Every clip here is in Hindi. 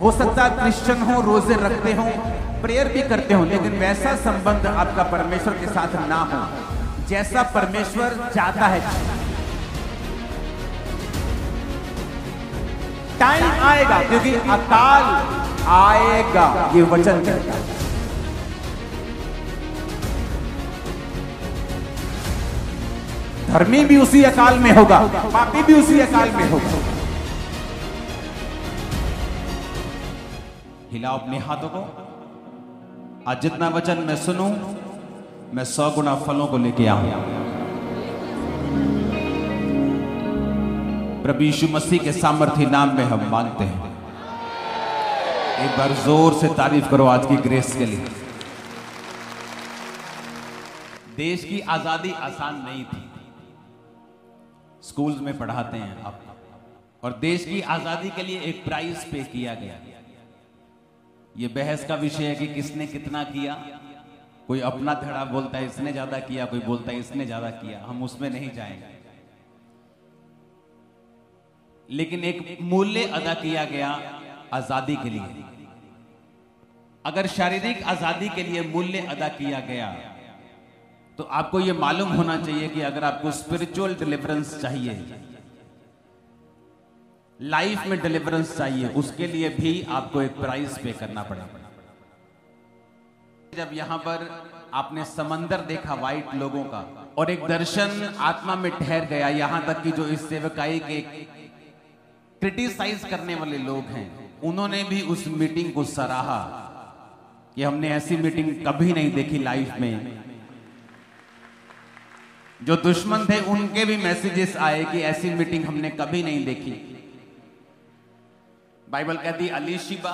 हो सकता है क्रिश्चियन हो, रोजे रखते हो, प्रेयर भी करते हो, लेकिन वैसा संबंध आपका परमेश्वर के साथ ना हो जैसा परमेश्वर चाहता है। टाइम आएगा, क्योंकि अकाल आएगा, ये वचन कहता है। धर्मी भी उसी अकाल में होगा, पापी भी उसी अकाल में होगा। हिलाओ अपने हाथों को। आज जितना वचन मैं सुनूं, मैं 100 गुना फलों को लेके आऊं। प्रभु यीशु मसीह के सामर्थी नाम में हम मांगते हैं। एक बार जोर से तारीफ करो आज की ग्रेस के लिए। देश की आजादी आसान नहीं थी। स्कूल्स में पढ़ाते हैं आप, और देश की आजादी के लिए एक प्राइस पे किया गया। ये बहस का विषय है कि किसने कितना किया। कोई अपना धड़ा बोलता है इसने ज्यादा किया, कोई बोलता है इसने ज्यादा किया। हम उसमें नहीं जाएंगे, लेकिन एक मूल्य अदा किया गया आजादी के लिए। अगर शारीरिक आजादी के लिए मूल्य अदा किया गया, तो आपको यह मालूम होना चाहिए कि अगर आपको स्पिरिचुअल डिलीवरेंस चाहिए, लाइफ में डिलीवरेंस चाहिए, उसके लिए भी आपको एक प्राइस पे करना पड़ेगा। जब यहां पर आपने समंदर देखा वाइट लोगों का, और एक दर्शन आत्मा में ठहर गया, यहां तक कि जो इस सेवकाई के क्रिटिसाइज करने वाले लोग हैं, उन्होंने भी उस मीटिंग को सराहा कि हमने ऐसी मीटिंग कभी नहीं देखी लाइफ में। जो दुश्मन थे उनके भी मैसेजेस आए कि ऐसी मीटिंग हमने कभी नहीं देखी। बाइबल कहती अलीशिबा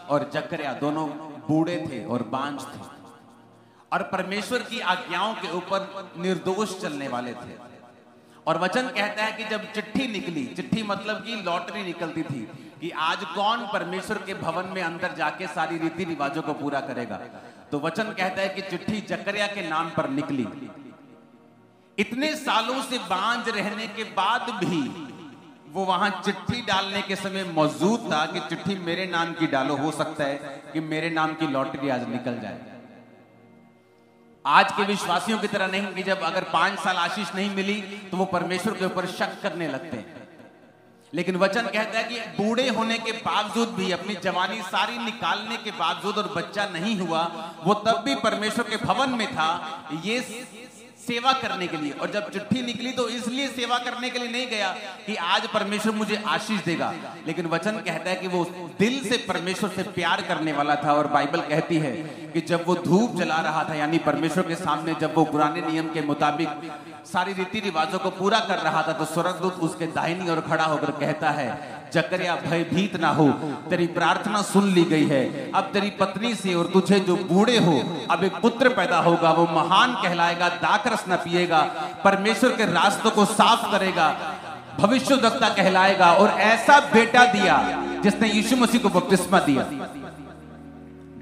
और जकरिया दोनों बूढ़े थे और बांझ थे, और परमेश्वर की आज्ञाओं के ऊपर निर्दोष चलने वाले थे। और वचन कहता है कि जब चिट्ठी निकली, चिट्ठी मतलब कि लॉटरी निकलती थी कि आज कौन परमेश्वर के भवन में अंदर जाके सारी रीति रिवाजों को पूरा करेगा, तो वचन कहता है कि चिट्ठी जकरिया के नाम पर निकली। इतने सालों से बांझ रहने के बाद भी वो वहां चिट्ठी डालने के समय मौजूद था कि चिट्ठी मेरे नाम की डालो, हो सकता है कि मेरे नाम की लॉटरी आज निकल जाए। आज के विश्वासियों की तरह नहीं कि जब अगर 5 साल आशीष नहीं मिली तो वो परमेश्वर के ऊपर शक करने लगते हैं। लेकिन वचन कहता है कि बूढ़े होने के बावजूद भी, अपनी जवानी सारी निकालने के बावजूद, और बच्चा नहीं हुआ, वो तब भी परमेश्वर के भवन में था ये सेवा करने के लिए। और जब चिट्ठी निकली तो इसलिए सेवा करने के लिए नहीं गया कि आज परमेश्वर मुझे आशीष देगा, लेकिन वचन कहता है कि वो दिल से परमेश्वर से प्यार करने वाला था। और बाइबल कहती है कि जब वो धूप जला रहा था, यानी परमेश्वर के सामने जब वो पुराने नियम के मुताबिक सारी रीति रिवाजों को पूरा कर रहा था, तो स्वर्गदूत उसके दाहिनी ओर खड़ा होकर कहता है, जकरिया भयभीत ना हो, तेरी प्रार्थना सुन ली गई है। अब तेरी पत्नी से और तुझे जो बूढ़े हो, अब एक पुत्र पैदा होगा, वो महान कहलाएगा, दाखरस न पिएगा, परमेश्वर के रास्तों को साफ करेगा, भविष्यद्वक्ता कहलाएगा। और ऐसा बेटा दिया जिसने यीशु मसीह को बपतिस्मा दिया।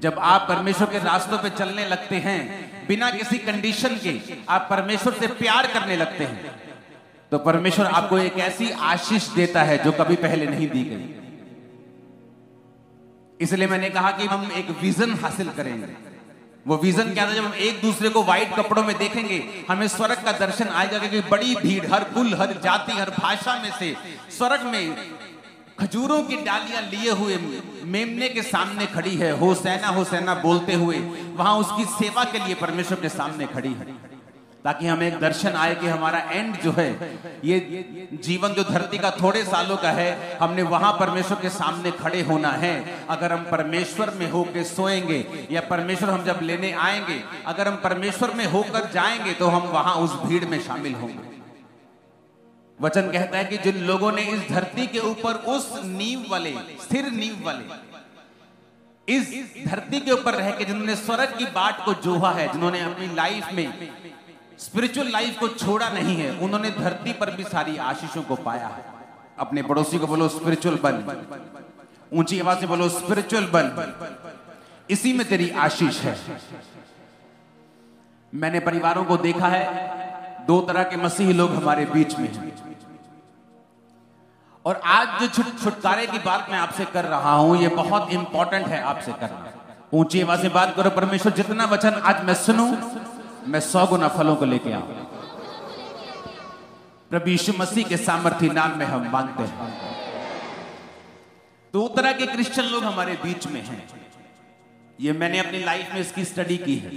जब आप परमेश्वर के रास्तों पे चलने लगते हैं, बिना किसी कंडीशन के आप परमेश्वर से प्यार करने लगते हैं, तो परमेश्वर आपको एक ऐसी आशीष देता है जो कभी पहले नहीं दी गई। इसलिए मैंने कहा कि हम एक विजन हासिल करेंगे। वो विजन क्या था? जब हम एक दूसरे को व्हाइट कपड़ों में देखेंगे, हमें स्वर्ग का दर्शन आएगा कि बड़ी भीड़, हर कुल, हर जाति, हर भाषा में से स्वर्ग में खजूरों की डालियां लिए हुए मेमने के सामने खड़ी है, होसैना होसैना बोलते हुए वहां उसकी सेवा के लिए परमेश्वर के सामने खड़ी है, ताकि हमें एक दर्शन आए कि हमारा एंड जो है, ये जीवन जो धरती का थोड़े सालों का है, हमने वहां परमेश्वर के सामने खड़े होना है। अगर हम परमेश्वर में होकर सोएंगे, या परमेश्वर हम जब लेने आएंगे, अगर हम परमेश्वर में होकर जाएंगे, तो हम वहां उस भीड़ में शामिल होंगे। वचन कहता है कि जिन लोगों ने इस धरती के ऊपर उस नींव वाले, स्थिर नींव वाले, इस धरती के ऊपर रह के जिन्होंने स्वर्ग की बाट को जोहा है, जिन्होंने अपनी लाइफ में स्पिरिचुअल लाइफ को छोड़ा नहीं है, उन्होंने धरती पर भी सारी आशीषों को पाया है। अपने पड़ोसी को बोलो स्पिरिचुअल बन, ऊंची आवाज से बोलो स्पिरिचुअल बन, इसी में तेरी आशीष है। मैंने परिवारों को देखा है, 2 तरह के मसीही लोग हमारे बीच में हैं। और आज जो छुटकारे की बात मैं आपसे कर रहा हूं, ये बहुत इंपॉर्टेंट है आपसे करना। ऊंची आवाज में बात करो, परमेश्वर जितना वचन आज मैं सुनूं, मैं 100 गुना फलों को लेके आऊं। प्रभु यीशु मसीह के सामर्थी नाम में हम मांगते हैं। दो तरह के क्रिश्चियन लोग हमारे बीच में हैं, ये मैंने अपनी लाइफ में इसकी स्टडी की है।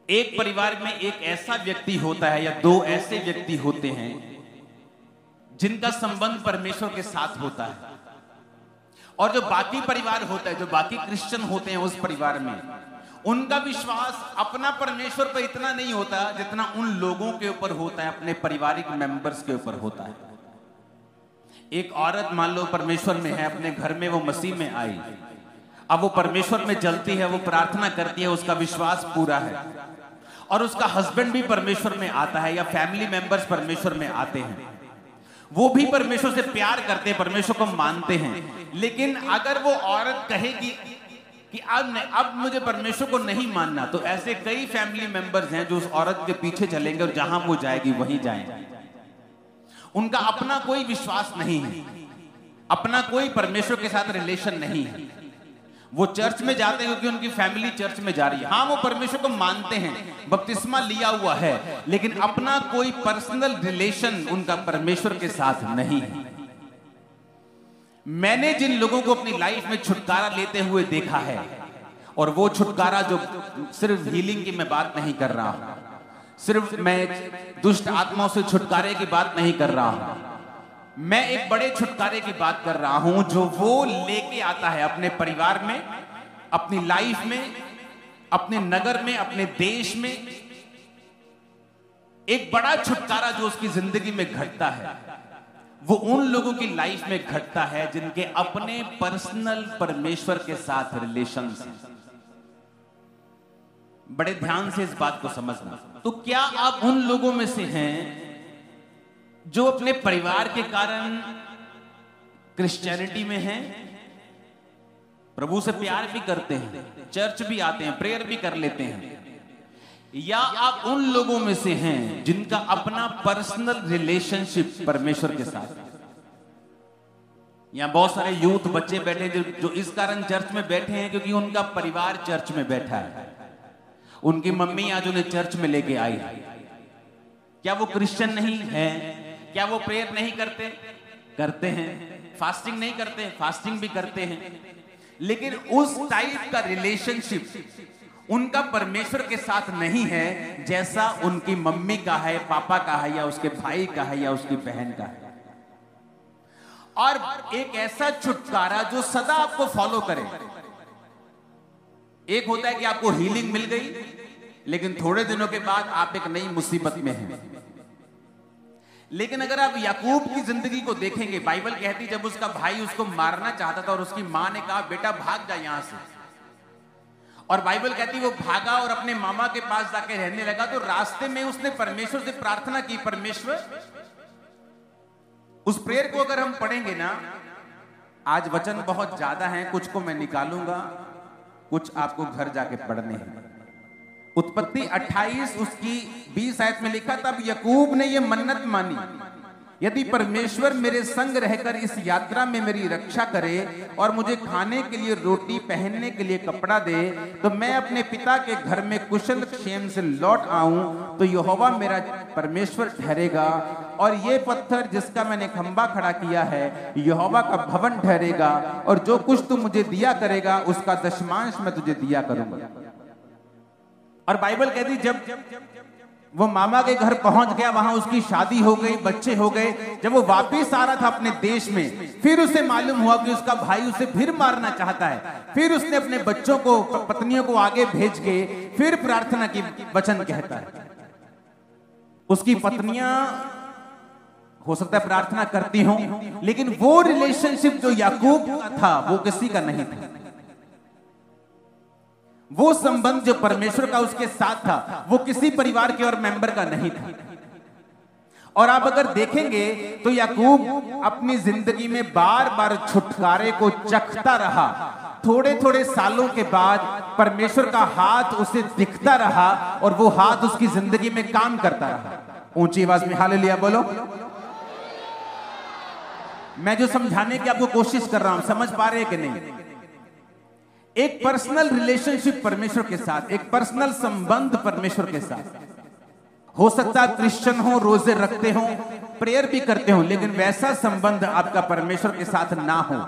एक परिवार में एक ऐसा व्यक्ति होता है या दो ऐसे व्यक्ति होते हैं जिनका संबंध परमेश्वर के साथ होता है, और जो बाकी परिवार होता है, जो बाकी क्रिश्चियन होते हैं उस परिवार में, उनका विश्वास अपना परमेश्वर पर इतना नहीं होता जितना उन लोगों के ऊपर होता है, अपने पारिवारिक मेंबर्स के ऊपर होता है। एक औरत मान लो परमेश्वर में है, अपने घर में वो मसीह में आई, अब वो परमेश्वर में जलती है, वो प्रार्थना करती है, उसका विश्वास पूरा है, और उसका हस्बैंड भी परमेश्वर में आता है या फैमिली मेंबर्स परमेश्वर में आते हैं, वो भी परमेश्वर से प्यार करते हैं, परमेश्वर को मानते हैं। लेकिन अगर वो औरत कहेगी कि अब मुझे परमेश्वर को नहीं मानना, तो ऐसे कई फैमिली मेंबर्स हैं जो उस औरत के पीछे चलेंगे और जहां वो जाएगी वहीं जाएंगे। उनका अपना कोई विश्वास नहीं है, अपना कोई परमेश्वर के साथ रिलेशन नहीं है। वो चर्च में जाते हैं क्योंकि उनकी फैमिली चर्च में जा रही है। हाँ, वो परमेश्वर को मानते हैं, बपतिस्मा लिया हुआ है, लेकिन अपना कोई पर्सनल रिलेशन उनका परमेश्वर के साथ नहीं है। मैंने जिन लोगों को अपनी लाइफ में छुटकारा लेते हुए देखा है, और वो छुटकारा जो सिर्फ हीलिंग की मैं बात नहीं कर रहा हूं, सिर्फ मैं दुष्ट आत्माओं से छुटकारे की बात नहीं कर रहा हूं, मैं एक बड़े छुटकारे की बात कर रहा हूं जो वो लेके आता है अपने परिवार में, अपनी लाइफ में, अपने नगर में, अपने देश में। एक बड़ा छुटकारा जो उसकी जिंदगी में घटता है, वो उन लोगों की लाइफ में घटता है जिनके अपने पर्सनल परमेश्वर के साथ रिलेशंस हैं। बड़े ध्यान से इस बात को समझना। तो क्या आप उन लोगों में से हैं जो अपने परिवार के कारण क्रिश्चियनिटी में हैं, प्रभु से प्यार भी करते हैं, चर्च भी आते हैं, प्रेयर भी कर लेते हैं, या आप उन लोगों में से हैं जिनका अपना पर्सनल रिलेशनशिप परमेश्वर के साथ? यहां बहुत सारे यूथ बच्चे बैठे जो इस कारण चर्च में बैठे हैं क्योंकि उनका परिवार चर्च में बैठा है, उनकी मम्मी आज उन्हें चर्च में लेके आई है। क्या वो क्रिश्चियन नहीं है? क्या वो प्रेयर नहीं करते? करते हैं। फास्टिंग नहीं करते? फास्टिंग भी करते हैं। लेकिन उस टाइप का रिलेशनशिप उनका परमेश्वर के साथ नहीं है जैसा उनकी मम्मी का है, पापा का है, या उसके भाई का है, या उसकी बहन का है। और एक ऐसा छुटकारा जो सदा आपको फॉलो करे। एक होता है कि आपको हीलिंग मिल गई, लेकिन थोड़े दिनों के बाद आप एक नई मुसीबत में हैं। लेकिन अगर आप याकूब की जिंदगी को देखेंगे, बाइबल कहती जब उसका भाई उसको मारना चाहता था और उसकी मां ने कहा बेटा भाग जा यहां से, और बाइबल कहती वो भागा और अपने मामा के पास जाके रहने लगा, तो रास्ते में उसने परमेश्वर से प्रार्थना की, परमेश्वर, उस प्रेयर को अगर हम पढ़ेंगे ना, आज वचन बहुत ज्यादा है, कुछ को मैं निकालूंगा, कुछ आपको घर जाके पढ़ने हैं। उत्पत्ति 28 उसकी 20 आयत में लिखा, तब याकूब ने यह मन्नत मानी, यदि परमेश्वर मेरे संग रहकर इस यात्रा में मेरी रक्षा करे और मुझे खाने के लिए रोटी, पहनने के लिए कपड़ा दे, तो मैं अपने पिता के घर में कुशल क्षेम से लौट आऊं, तो यहोवा मेरा परमेश्वर ठहरेगा, और ये पत्थर जिसका मैंने खंबा खड़ा किया है यहोवा का भवन ठहरेगा, और जो कुछ तू मुझे दिया करेगा उसका दशमांश मैं तुझे दिया करूंगा। और बाइबल कहती जब वो मामा के घर पहुंच गया, वहां उसकी शादी हो गई, बच्चे हो गए, जब वो वापिस आ रहा था अपने देश में, फिर उसे मालूम हुआ कि उसका भाई उसे फिर मारना चाहता है। फिर उसने अपने बच्चों को, पत्नियों को आगे भेज के फिर प्रार्थना की, वचन कहता है। उसकी पत्नियां हो सकता है प्रार्थना करती हों, लेकिन वो रिलेशनशिप जो याकूब का था वो किसी का नहीं था। वो संबंध जो परमेश्वर का उसके साथ था वो किसी परिवार के और मेंबर का नहीं था। और आप अगर देखेंगे तो याकूब अपनी जिंदगी में बार बार छुटकारे को चखता रहा। थोड़े थोड़े सालों के बाद परमेश्वर का हाथ उसे दिखता रहा और वो हाथ उसकी जिंदगी में काम करता रहा। ऊंची आवाज में हालेलुया बोलो। मैं जो समझाने की आपको कोशिश कर रहा हूं, समझ पा रहे हैं कि नहीं? एक पर्सनल रिलेशनशिप परमेश्वर के साथ, एक पर्सनल संबंध परमेश्वर के साथ। हो सकता है क्रिश्चियन हो, रोजे रखते हो, प्रेयर भी करते हो, लेकिन वैसा संबंध आपका परमेश्वर के साथ ना हो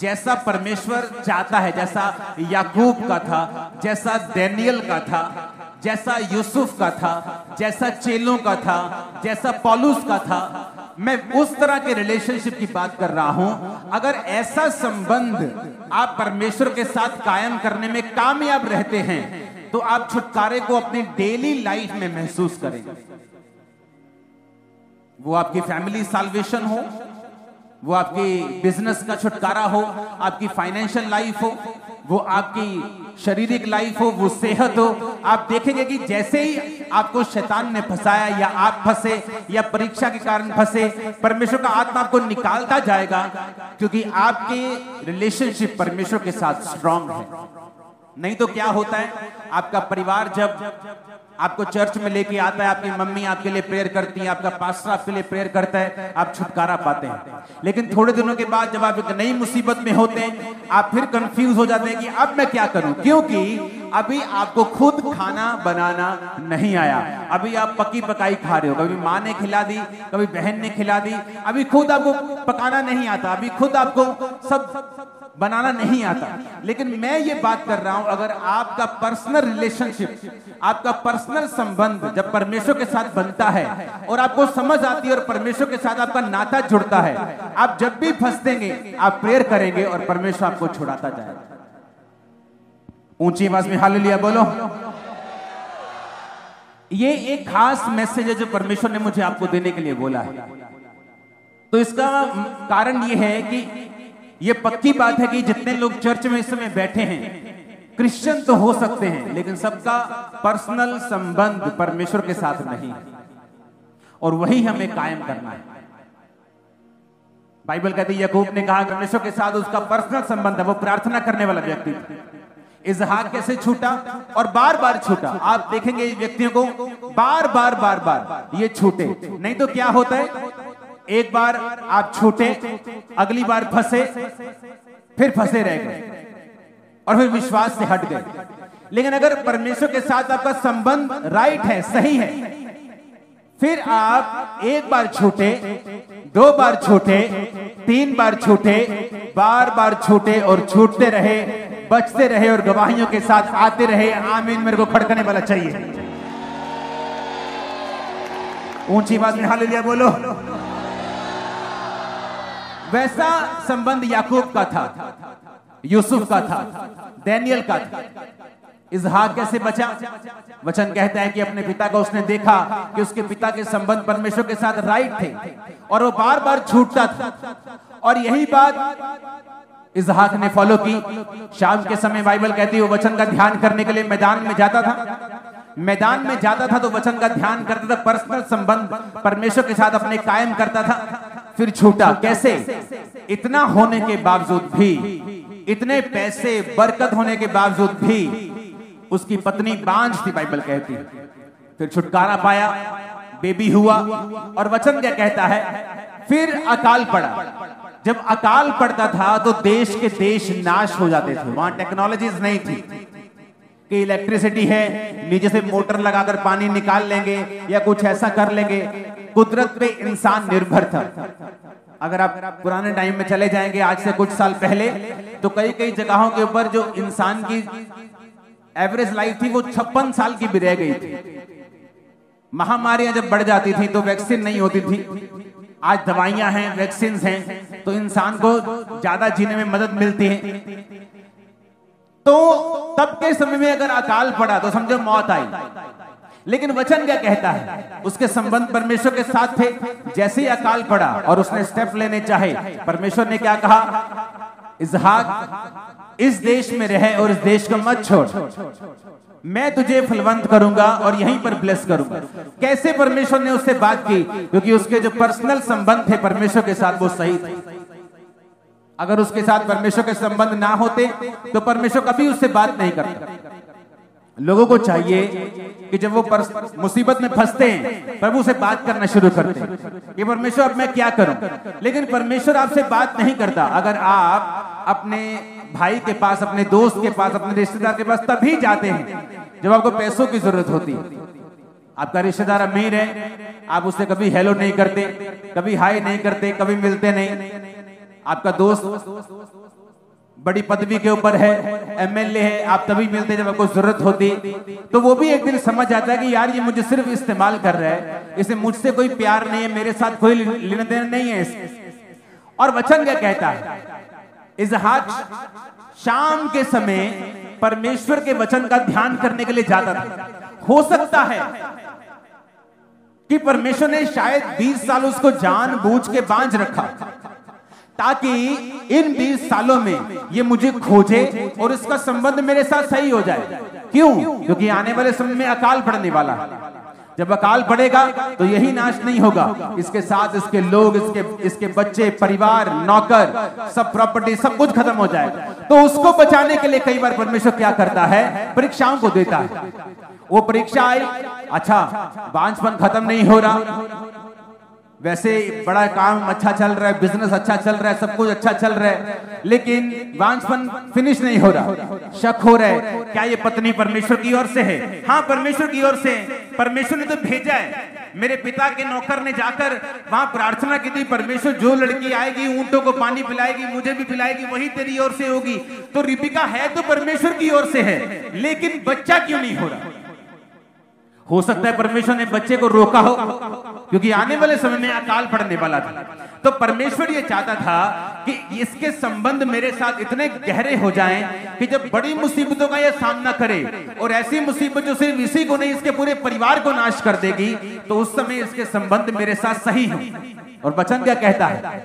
जैसा परमेश्वर चाहता है, जैसा याकूब का था, जैसा डैनियल का था, जैसा यूसुफ का था, जैसा चेलों का था, जैसा पौलुस का था। मैं उस तरह के रिलेशनशिप की बात कर रहा हूं। अगर ऐसा संबंध आप परमेश्वर के साथ कायम करने में कामयाब रहते हैं तो आप छुटकारे को अपनी डेली लाइफ में महसूस करेंगे। वो आपकी फैमिली साल्वेशन हो, वो आपकी बिजनेस का छुटकारा हो, आपकी फाइनेंशियल लाइफ हो, वो आपकी शारीरिक लाइफ हो, वो सेहत हो। आप देखेंगे कि जैसे ही आपको शैतान ने फंसाया या आप फंसे या परीक्षा के कारण फंसे, परमेश्वर का आत्मा आपको निकालता जाएगा, क्योंकि आपके रिलेशनशिप परमेश्वर के साथ स्ट्रांग है। नहीं तो क्या होता है, आपका परिवार जब आपको चर्च में लेके आता है, आपकी मम्मी आपके लिए प्रेयर करती है, आपका पास्टर आपके लिए प्रेयर करता है, आप छुटकारा पाते हैं। लेकिन थोड़े दिनों के बाद जब आप एक नई मुसीबत में होते हैं, आप फिर कंफ्यूज हो जाते हैं कि अब मैं क्या करूं, क्योंकि अभी आपको खुद खाना बनाना नहीं आया। अभी आप पकी पकाई खा रहे हो, कभी माँ ने खिला दी, कभी बहन ने खिला दी, अभी खुद आपको पकाना नहीं आता, अभी खुद आपको सब बनाना नहीं आता। लेकिन मैं ये बात कर रहा हूं, अगर आपका पर्सनल रिलेशनशिप, आपका पर्सनल संबंध जब परमेश्वर के साथ बनता है और आपको समझ आती है और परमेश्वर के साथ आपका नाता जुड़ता है, आप जब भी फंसेंगे आप प्रेयर करेंगे और परमेश्वर आपको छुड़ाता जाएगा। ऊंची आवाज में हालेलुया बोलो। ये एक खास मैसेज है जो परमेश्वर ने मुझे आपको देने के लिए बोला है। तो इसका कारण ये है कि ये पक्की बात है कि जितने लोग चर्च में इस समय बैठे हैं, क्रिश्चियन तो हो सकते हैं, लेकिन सबका पर्सनल संबंध परमेश्वर के साथ नहीं है, और वही हमें कायम करना है। बाइबल कहती है, याकूब ने कहा परमेश्वर के साथ उसका पर्सनल संबंध है, वो प्रार्थना करने वाला व्यक्ति था। इसहाक कैसे छूटा और बार बार छूटा। आप देखेंगे व्यक्तियों को बार बार ये छूटे, नहीं तो क्या होता है, एक बार आप छूटे, अगली बार फंसे, फिर फंसे रह गए और फिर विश्वास से हट गए। लेकिन अगर परमेश्वर के साथ आपका संबंध राइट है, सही है, फिर आप एक बार छूटे, दो बार छूटे, तीन बार छूटे, बार बार छूटे और छूटते रहे, बचते रहे और गवाहियों के साथ आते रहे। आमीन मेरे को खड़कने वाला चाहिए। ऊंची आवाज में हालेलुया बोलो। वैसा संबंध याकूब का था, यूसुफ का था, डैनियल का था। इसहाक कैसे बचा? वचन कहता है कि अपने पिता को उसने देखा कि उसके पिता के संबंध परमेश्वर के साथ राइट थे और वो बार बार छूटता था, और यही बात इसहाक ने फॉलो की। शाम के समय बाइबल कहती है वो वचन का ध्यान करने के लिए मैदान में जाता था। मैदान में जाता था तो वचन का ध्यान करता था, पर्सनल संबंध परमेश्वर के साथ अपने कायम करता था। फिर छूटा। कैसे? इतना होने के बावजूद भी, इतने पैसे बरकत होने के बावजूद भी उसकी पत्नी बांझ थी, बाइबल कहती है। फिर छुटकारा पाया, बेबी हुआ, और वचन क्या कहता है, फिर अकाल पड़ा। जब अकाल पड़ता था तो देश के देश नाश हो जाते थे। वहां टेक्नोलॉजीज नहीं थी कि इलेक्ट्रिसिटी है, नीचे से मोटर लगाकर पानी निकाल लेंगे या कुछ ऐसा कर लेंगे। कुदरत पे इंसान निर्भर था। अगर आप पुराने टाइम में चले जाएंगे, आज से कुछ साल पहले, तो कई कई जगहों के ऊपर जो इंसान की एवरेज लाइफ थी वो 56 साल की भी रह गई थी। महामारियां जब बढ़ जाती थी तो वैक्सीन नहीं होती थी। आज दवाइयां हैं, वैक्सीन हैं, तो इंसान को ज्यादा जीने में मदद मिलती है। तो तब के समय में अगर अकाल पड़ा तो समझो मौत आई। लेकिन वचन क्या कहता है, उसके संबंध परमेश्वर के साथ थे। जैसे ही अकाल पड़ा और उसने स्टेप लेने चाहे, परमेश्वर ने क्या कहा, इसहाक इस देश में रहे और इस देश को मत छोड़, मैं तुझे फलवंत करूंगा और यहीं पर ब्लेस करूंगा। कैसे परमेश्वर ने उससे बात की? क्योंकि उसके जो पर्सनल संबंध थे परमेश्वर के साथ वो सही थे। अगर उसके साथ परमेश्वर के संबंध ना होते तो परमेश्वर कभी उससे बात नहीं करता। लोगों को चाहिए कि जब वो मुसीबत में फंसते हैं प्रभु से बात करना शुरू करते हैं कि परमेश्वर अब मैं क्या करूं। लेकिन परमेश्वर आपसे बात नहीं करता अगर आप अपने भाई के पास, अपने दोस्त के पास, अपने रिश्तेदार के पास तभी जाते हैं जब आपको पैसों की जरूरत होती है। आपका रिश्तेदार अमीर है, आप उससे कभी हेलो नहीं करते, कभी हाय नहीं करते, कभी मिलते नहीं। आपका दोस्त बड़ी पदवी के ऊपर है, एमएलए है, आप तभी मिलते जब आपको जरूरत होती। तो वो भी एक दिन समझ आता है कि यार ये मुझे सिर्फ इस्तेमाल कर रहा है, इसे मुझसे कोई प्यार नहीं है, मेरे साथ कोई लेना देना नहीं है। और वचन क्या कहता है? इजहाक शाम के समय परमेश्वर के वचन का ध्यान करने के लिए जाता था। हो सकता है कि परमेश्वर ने शायद 20 साल उसको जानबूझ के बांझ रखा ताकि इन 20 सालों में ये मुझे खोजे और इसका संबंध मेरे साथ सही हो जाए। क्यों? क्योंकि आने वाले समय में अकाल पड़ने वाला है। जब अकाल पड़ेगा तो यही नाश नहीं होगा, इसके साथ इसके लोग, इसके बच्चे, परिवार, नौकर, सब प्रॉपर्टी, सब कुछ खत्म हो जाएगा। तो उसको बचाने के लिए कई बार परमेश्वर क्या करता है? परीक्षाओं को देता है। वो परीक्षा आई, अच्छा बांझपन खत्म नहीं हो रहा, वैसे बड़ा काम अच्छा चल रहा है, बिजनेस अच्छा चल रहा है, सब कुछ अच्छा चल रहा है, लेकिन बांझपन फिनिश नहीं हो रहा। शक हो रहा है, क्या ये पत्नी परमेश्वर की ओर से है? हाँ, परमेश्वर की ओर से। परमेश्वर ने तो भेजा है। मेरे पिता के नौकर ने जाकर वहां प्रार्थना की थी, परमेश्वर जो लड़की आएगी ऊंटों को पानी पिलाएगी, मुझे भी पिलाएगी, वही तेरी ओर से होगी। तो रिबिका है तो परमेश्वर की ओर से है, लेकिन बच्चा क्यों नहीं हो रहा? हो सकता है परमेश्वर ने बच्चे को रोका हो क्योंकि आने वाले समय में अकाल पड़ने वाला था। तो परमेश्वर ये चाहता था कि इसके संबंध मेरे साथ इतने गहरे हो जाएं कि जब बड़ी मुसीबतों का ये सामना करे, और ऐसी मुसीबत जो सिर्फ इसी को नहीं इसके पूरे परिवार को नाश कर देगी, तो उस समय इसके संबंध मेरे साथ सही हो। और वचन क्या कहता है?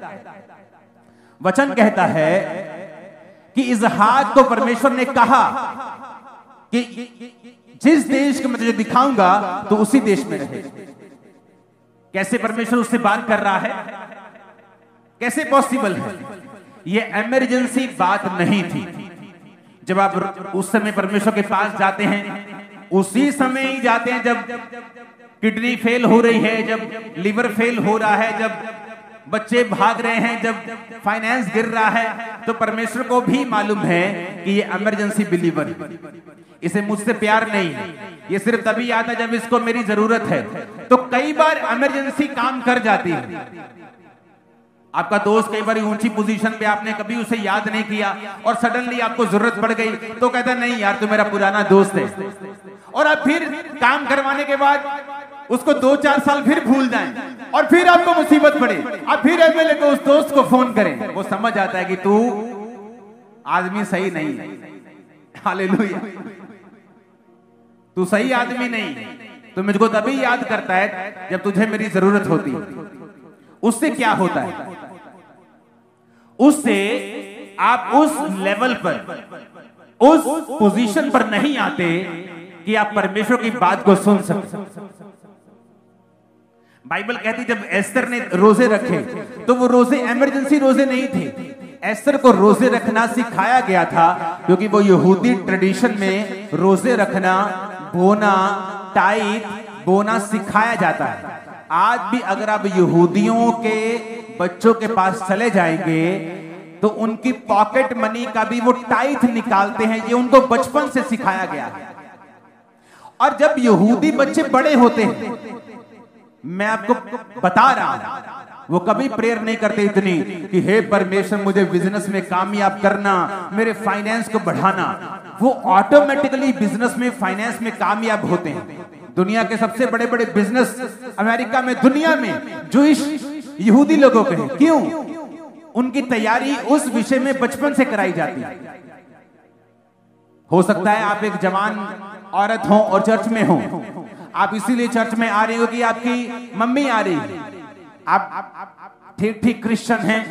वचन कहता है कि इजहाक को परमेश्वर ने कहा कि जिस देश को मैं तुझे दिखाऊंगा तो उसी देश में रहे। कैसे परमेश्वर उससे बात कर रहा है? कैसे पॉसिबल है? ये इमरजेंसी बात नहीं थी। जब आप उस समय परमेश्वर के पास जाते हैं, उसी समय ही जाते हैं जब किडनी फेल हो रही है, जब लिवर फेल हो रहा है, जब बच्चे भाग रहे हैं, जब फाइनेंस गिर रहा है। तो परमेश्वर को भी मालूम है कि ये इमरजेंसी बिलीवर है, इसे मुझसे प्यार नहीं, ये सिर्फ तभी आता जब इसको मेरी जरूरत है। तो कई बार इमरजेंसी काम कर जाती है। आपका दोस्त कई बार ऊंची पोजीशन पे, आपने कभी उसे याद नहीं किया और सडनली आपको जरूरत पड़ गई तो कहता नहीं यार तू मेरा पुराना दोस्त है, और आप फिर काम करवाने के बाद उसको 2-4 साल फिर भूल जाएं और फिर आपको मुसीबत पड़े, आप फिर एमएलए को उस दोस्त को फोन करें। वो समझ आता है कि तू आदमी सही नहीं है। हालेलुया, तू सही आदमी नहीं, तो मुझको तभी याद करता है जब तुझे मेरी जरूरत होती है। उससे क्या होता है? उससे आप उस लेवल पर, उस पोजीशन पर नहीं आते कि आप परमेश्वर की बात को सुन सकें। बाइबल कहती जब एस्तर ने रोजे रखे तो वो रोजे इमरजेंसी रोजे नहीं थे। एस्तर को रोजे रखना सिखाया गया था क्योंकि वो यहूदी ट्रेडिशन में रोजे रखना, बोना, टाइट बोना सिखाया जाता है। आज भी अगर आप यहूदियों के बच्चों के पास चले जाएंगे तो उनकी पॉकेट मनी का भी वो टाइट निकालते हैं, ये उनको बचपन से सिखाया गया है। और जब यहूदी बच्चे बड़े होते हैं, मैं आपको बता रहा हूं, वो कभी प्रेयर नहीं करते इतनी कि हे परमेश्वर मुझे बिजनेस में कामयाब करना, मेरे फाइनेंस को बढ़ाना। वो ऑटोमेटिकली बिजनेस में, फाइनेंस में कामयाब होते हैं। दुनिया के सबसे बड़े बड़े बिजनेस अमेरिका में, दुनिया में जूइश यहूदी लोगों के हैं। क्यों? उनकी तैयारी उस विषय में बचपन से कराई जाती है। हो सकता है आप एक जवान औरत हो और चर्च में हो, आप इसीलिए चर्च में आ रही हो कि आपकी मम्मी आ रही है, आप ठीक ठीक क्रिश्चियन हैं,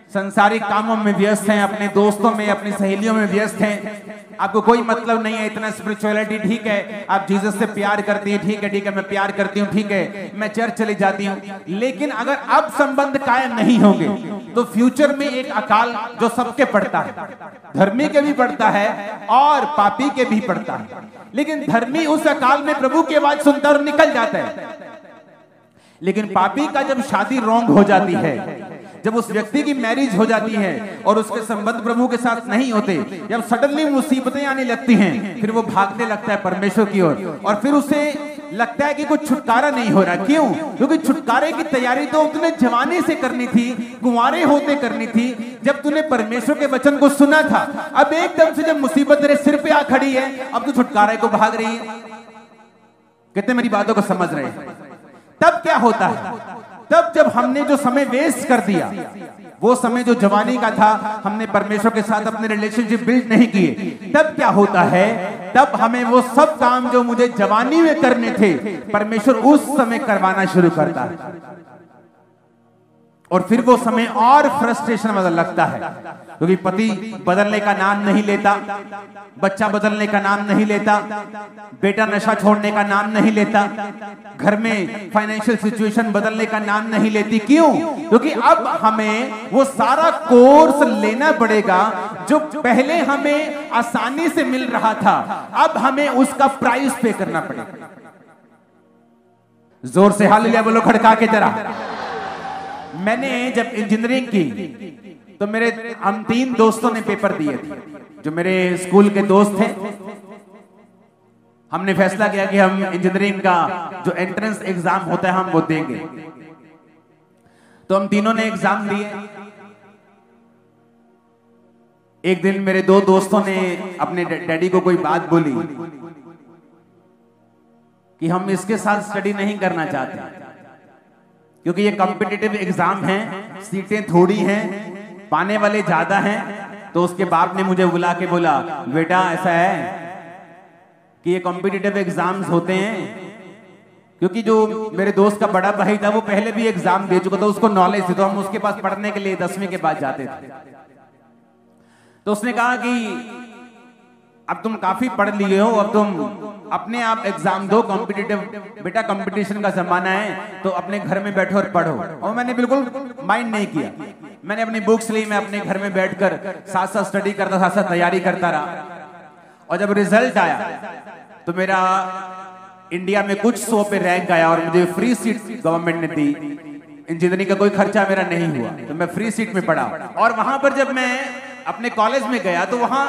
संसारिक कामों में व्यस्त हैं, अपने दोस्तों में, अपनी सहेलियों में व्यस्त हैं, आपको कोई मतलब नहीं है, इतना स्पिरिचुअलिटी ठीक है, आप जीसस से प्यार करती हैं, ठीक है मैं प्यार करती हूँ, ठीक है मैं चर्च चली जाती हूँ, लेकिन अगर अब संबंध कायम नहीं होंगे तो फ्यूचर में एक अकाल जो सबके पड़ता है, धर्मी के भी पड़ता है और पापी के भी पड़ता है। लेकिन धर्मी उस अकाल में प्रभु की आवाज सुनता और निकल जाता है, लेकिन पापी का जब शादी रॉन्ग हो जाती है, जब उस व्यक्ति की मैरिज हो जाती है और उसके संबंध प्रभु के साथ नहीं होते, जब सडनली मुसीबतें आने लगती हैं, फिर वो भागने लगता है परमेश्वर की ओर और फिर उसे लगता है कि कुछ छुटकारा नहीं हो रहा। क्यों? क्योंकि छुटकारे की तैयारी तो तूने जवानी से करनी थी, कुंवारे होते करनी थी, जब तूने परमेश्वर के वचन को सुना था। अब एकदम से जब मुसीबत तेरे सिर पे आ खड़ी है, अब तू छुटकारे को भाग रही है। कितने मेरी बातों को समझ रहे हैं? तब क्या होता है? तब जब हमने जो समय वेस्ट कर दिया, वो समय जो जवानी का था, हमने परमेश्वर के साथ अपने रिलेशनशिप बिल्ड नहीं किए, तब क्या होता है? तब हमें वो सब काम जो मुझे जवानी में करने थे, परमेश्वर उस समय करवाना शुरू करता है और फिर वो समय और फ्रस्ट्रेशन वाला लगता है, क्योंकि पति बदलने का नाम नहीं लेता, बच्चा बदलने का नाम नहीं लेता, बेटा नशा छोड़ने का नाम नहीं लेता, घर में फाइनेंशियल सिचुएशन बदलने का नाम नहीं लेती। क्यों? क्योंकि अब हमें वो सारा कोर्स लेना पड़ेगा जो पहले हमें आसानी से मिल रहा था, अब हमें उसका प्राइस पे करना पड़ेगा। जोर से हालेलुया बोलो खड़का के जरा। मैंने जब इंजीनियरिंग की तो हम 3 दोस्तों ने पेपर दिए थे, जो मेरे स्कूल के दोस्त थे। हमने फैसला किया कि हम इंजीनियरिंग का जो एंट्रेंस एग्जाम होता है हम वो देंगे। तो हम तीनों ने एग्जाम दिए। एक दिन मेरे 2 दोस्तों ने अपने डैडी को कोई बात बोली कि हम इसके साथ स्टडी नहीं करना चाहते, क्योंकि ये कॉम्पिटिटिव एग्जाम है, सीटें थोड़ी हैं, पाने वाले ज्यादा हैं। तो उसके बाप ने मुझे बुला के बोला, बेटा ऐसा है कि ये कॉम्पिटिटिव एग्जाम्स होते हैं, क्योंकि जो मेरे दोस्त का बड़ा भाई था वो पहले भी एग्जाम दे चुका था, उसको नॉलेज थी, तो हम उसके पास पढ़ने के लिए 10वीं के बाद जाते थे। तो उसने कहा कि अब तुम काफी पढ़ लिए हो, अब तुम अपने आप एग्जाम दो, कॉम्पिटिटिव बेटा कंपटीशन का जमाना है, तो अपने घर में बैठो और पढ़ो। और मैंने बिल्कुल माइंड नहीं किया, मैंने अपनी बुक्स ली, मैं अपने घर में बैठकर साथ साथ स्टडी करता, साथ साथ तैयारी करता रहा। और जब रिजल्ट आया तो मेरा इंडिया में कुछ 100 पे रैंक आया और मुझे फ्री सीट गवर्नमेंट ने दी। इंजीनियरिंग का कोई खर्चा मेरा नहीं हुआ, तो मैं फ्री सीट में पढ़ा। और वहां पर जब मैं अपने कॉलेज में गया तो वहां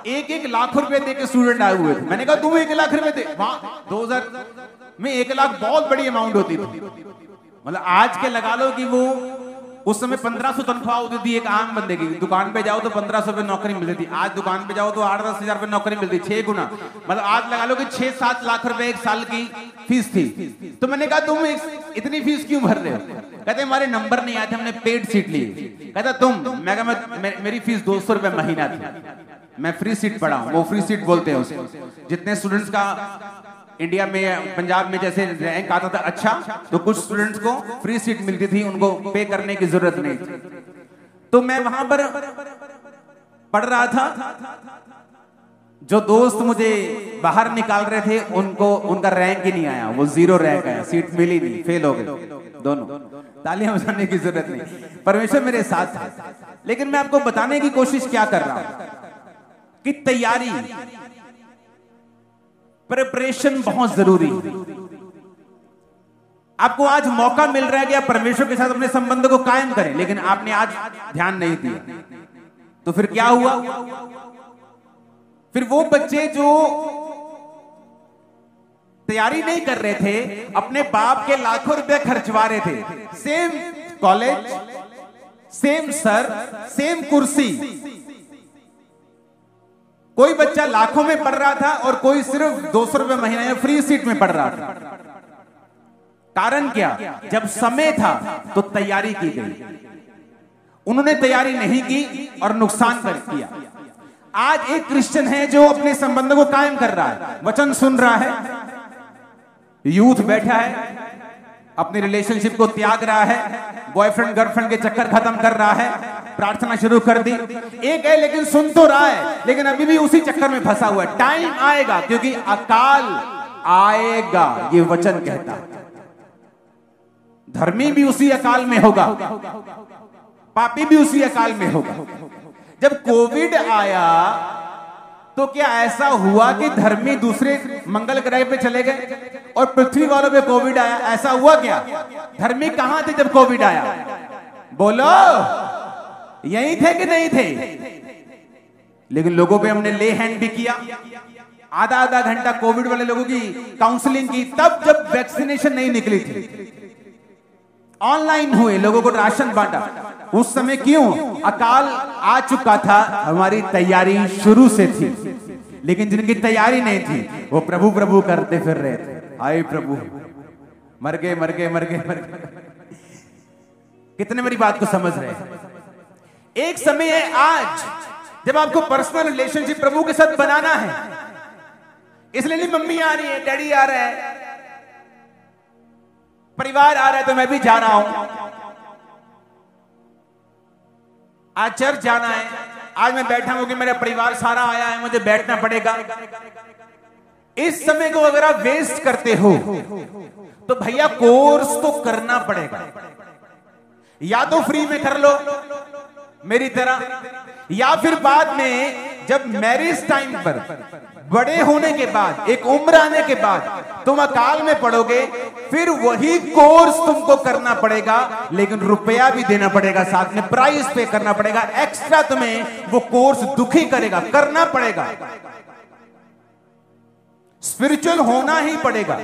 1-1 लाख रुपए दे के स्टूडेंट आए हुए थे। मैंने कहा तुम 1 लाख रुपए दे, वहां 2000 में 1 लाख बहुत बड़ी अमाउंट होती थी। मतलब आज के लगा लो कि वो उस समय 1500 तनख्वाह होती थी एक आम बंदे की। दुकान पे जाओ तो 1500 रुपए नौकरी मिलती थी, आज दुकान पे जाओ तो 8-10 हजार रुपए नौकरी मिलती, 6 गुना। मतलब आज लगा लो कि 6-7 लाख रुपए एक साल की फीस थी। तो मैंने कहा तुम इतनी फीस क्यों भर रहे हो? कहते हमारे नंबर नहीं आए थे, हमने पेड सीट ली। कहता तुम, मैं कहा मेरी फीस 200 रुपए महीना थी, मैं फ्री सीट पढ़ा हूं। वो फ्री सीट बोलते हैं उसे। जितने स्टूडेंट्स का इंडिया में, पंजाब में जैसे रैंक आता था अच्छा, तो कुछ स्टूडेंट्स को फ्री सीट मिलती थी, उनको पे करने की जरूरत नहीं थी। तो मैं वहां पर पढ़ रहा था। जो दोस्त मुझे बाहर निकाल रहे थे उनका रैंक ही नहीं आया, वो 0 रैंक आया, सीट मिली नहीं, फेल हो गए दोनों। तालियां बजाने की जरूरत नहीं, परमेश्वर मेरे साथ था। लेकिन मैं आपको बताने की कोशिश क्या कर रहा हूं कि तैयारी, प्रिपरेशन बहुत जरूरी है। आपको आज मौका मिल रहा है कि आप परमेश्वर के साथ अपने संबंध को कायम करें, लेकिन आपने आज ध्यान नहीं दिया, तो फिर क्या हुआ? फिर वो बच्चे जो तैयारी नहीं कर रहे थे, अपने बाप के लाखों रुपए खर्चवा रहे थे, same college, same sir, same कुर्सी। कोई बच्चा लाखों में पढ़ रहा था और कोई सिर्फ 200 रुपए महीने में फ्री सीट में पढ़ रहा था। कारण क्या? जब समय था तो तैयारी की गई, उन्होंने तैयारी नहीं की और नुकसान कर किया। आज एक क्रिश्चियन है जो अपने संबंधों को कायम कर रहा है, वचन सुन रहा है, यूथ बैठा है, अपनी रिलेशनशिप को त्याग रहा है, बॉयफ्रेंड गर्लफ्रेंड के चक्कर खत्म कर रहा है, प्रार्थना शुरू कर दी, एक है लेकिन सुन तो रहा है, लेकिन अभी भी उसी चक्कर में फंसा हुआ है। टाइम आएगा, क्योंकि अकाल आएगा, ये वचन कहता है। धर्मी भी उसी अकाल में होगा, पापी भी उसी अकाल में होगा। जब कोविड आया तो क्या ऐसा हुआ कि धर्मी दूसरे मंगल ग्रह पे चले गए और पृथ्वी वालों पे कोविड आया? ऐसा हुआ क्या? धर्मी कहां थे जब कोविड आया? बोलो, यही थे कि नहीं थे? लेकिन लोगों पे हमने ले हैंड भी किया, आधा आधा घंटा कोविड वाले लोगों की काउंसलिंग की, तब जब वैक्सीनेशन नहीं निकली थी। ऑनलाइन हुए, लोगों को राशन बांटा। उस समय क्यों? अकाल आ चुका था, हमारी तैयारी शुरू से थी। लेकिन जिनकी तैयारी नहीं थी वो प्रभु प्रभु करते फिर रहे थे। आए प्रभु, मर गए मर गए मर गए मर गए। कितने मेरी बात को समझ रहे हैं? एक समय है आज जब आपको पर्सनल रिलेशनशिप प्रभु के साथ बनाना है। इसलिए नहीं मम्मी आ रही है, डैडी आ रहा है, परिवार आ रहा है तो मैं भी जा रहा हूं, आज चर्च जाना है, आज मैं बैठा हूं कि मेरा परिवार सारा आया है, मुझे बैठना पड़ेगा। इस समय को अगर आप वेस्ट करते हो तो भैया कोर्स तो करना पड़ेगा। या तो फ्री में कर लो मेरी तरह, या फिर बाद में जब मैरिज टाइम पर, बड़े होने के बाद, एक उम्र आने के बाद तुम अकाल में पड़ोगे, फिर वही कोर्स तुमको करना पड़ेगा, लेकिन रुपया भी देना पड़ेगा, साथ में प्राइस पे करना पड़ेगा। एक्स्ट्रा तुम्हें वो कोर्स दुखी करेगा, करना पड़ेगा, स्पिरिचुअल होना ही पड़ेगा।